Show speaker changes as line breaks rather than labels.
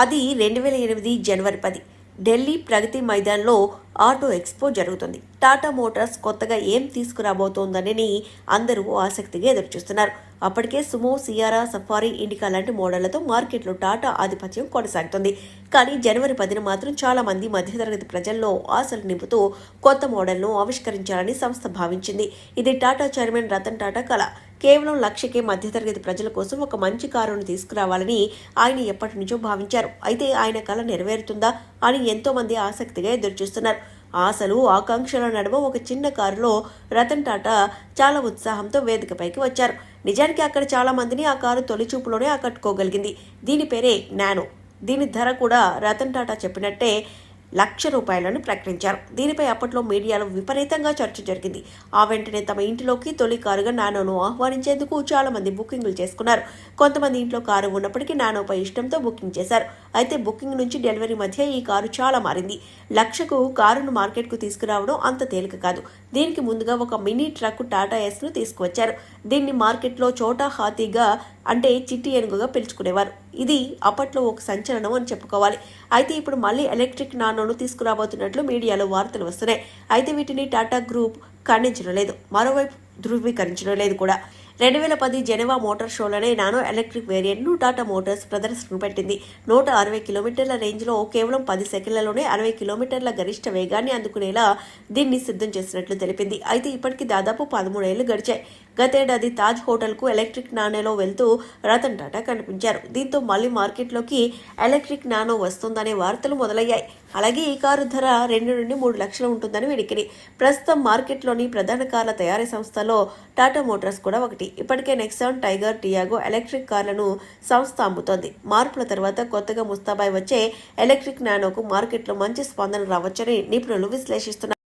అది 2008 జనవరి 10 ఢిల్లీ ప్రగతి మైదాన్లో auto expo జరుగుతుంది. Tata Motors కొత్తగా ఏం తీసుకురాబోతోందని అందరూ ఆసక్తిగా ఎదురుచూస్తున్నారు. అప్పటికే సుమో, సియారా, సఫారీ, ఇండికా లాంటి మోడళ్లతో మార్కెట్లో టాటా ఆధిపత్యం కొనసాగుతుంది. కానీ జనవరి 10న మాత్రం చాలా మంది మధ్యతరగతి ప్రజల్లో ఆశలు నింపుతూ కొత్త మోడల్ను ఆవిష్కరించాలని సంస్థ భావించింది. ఇది టాటా చైర్మన్ రతన్ టాటా కల. కేవలం లక్షకే మధ్యతరగతి ప్రజల కోసం ఒక మంచి కారును తీసుకురావాలని ఆయన ఎప్పటి నుంచో భావించారు. అయితే ఆయన కల నెరవేరుతుందా అని ఎంతో మంది ఆసక్తిగా ఎదురుచూస్తున్నారు. ఆశలు, ఆకాంక్షల నడుమ ఒక చిన్న కారులో రతన్ టాటా చాలా ఉత్సాహంతో వేదికపైకి వచ్చారు. నిజానికి అక్కడ చాలా మందిని ఆ కారు తొలి చూపులోనే ఆకట్టుకోగలిగింది. దీని పేరే నానో. దీని ధర కూడా రతన్ టాటా చెప్పినట్టే ₹1,00,000 ప్రకటించారు. దీనిపై అప్పట్లో మీడియాలో విపరీతంగా చర్చ జరిగింది. ఆ వెంటనే తమ ఇంటిలోకి తొలి కారుగా నానోను ఆహ్వానించేందుకు చాలా మంది బుకింగ్లు చేసుకున్నారు. కొంతమంది ఇంట్లో కారు ఉన్నప్పటికీ నానోపై ఇష్టంతో బుకింగ్ చేశారు. అయితే బుకింగ్ నుంచి డెలివరీ మధ్య ఈ కారు చాలా మారింది. 1,00,000కు కారును మార్కెట్కు తీసుకురావడం అంత తేలిక కాదు. దీనికి ముందుగా ఒక మినీ ట్రక్ టాటా ఎస్ను తీసుకువచ్చారు. దీన్ని మార్కెట్లో చోటా హాతీగా అంటే చిట్టి ఏనుగుగా పిలుచుకునేవారు. ఇది అప్పట్లో ఒక సంచలనం అని చెప్పుకోవాలి. అయితే ఇప్పుడు మళ్ళీ ఎలక్ట్రిక్ నానోను తీసుకురాబోతున్నట్లు మీడియాలో వార్తలు వస్తున్నాయి. అయితే వీటిని టాటా గ్రూప్ ఖండించడం లేదు, మరోవైపు ధృవీకరించడం లేదు కూడా. 2010 జెనెవా మోటార్ షోలోనే నానో ఎలక్ట్రిక్ వేరియంట్ను టాటా మోటార్స్ ప్రదర్శనకు పెట్టింది. 160 కిలోమీటర్ల రేంజ్లో కేవలం 10 సెకండ్లలోనే 60 కిలోమీటర్ల గరిష్ట వేగాన్ని అందుకునేలా దీన్ని సిద్ధం చేసినట్లు తెలిపింది. అయితే ఇప్పటికి దాదాపు 13 ఏళ్లు గడిచాయి. గతేడాది తాజ్ హోటల్కు ఎలక్ట్రిక్ నానోలో వెళ్తూ రతన్ టాటా కనిపించారు. దీంతో మళ్లీ మార్కెట్లోకి ఎలక్ట్రిక్ నానో వస్తుందనే వార్తలు మొదలయ్యాయి. అలాగే ఈ కారు ధర 2 నుండి 3 లక్షలు ఉంటుందని వినికిడి. ప్రస్తుతం మార్కెట్లోని ప్రధాన కార్ల తయారీ సంస్థలో టాటా మోటార్స్ కూడా ఒకటి. ఇప్పటికే నెక్సాన్, టైగర్, టియాగో ఎలక్ట్రిక్ కార్లను సంస్థ అమ్ముతోంది. మార్పుల తర్వాత కొత్తగా ముస్తాబాయి వచ్చే ఎలక్ట్రిక్ నానోకు మార్కెట్లో మంచి స్పందన రావచ్చని నిపుణులు విశ్లేషిస్తున్నారు.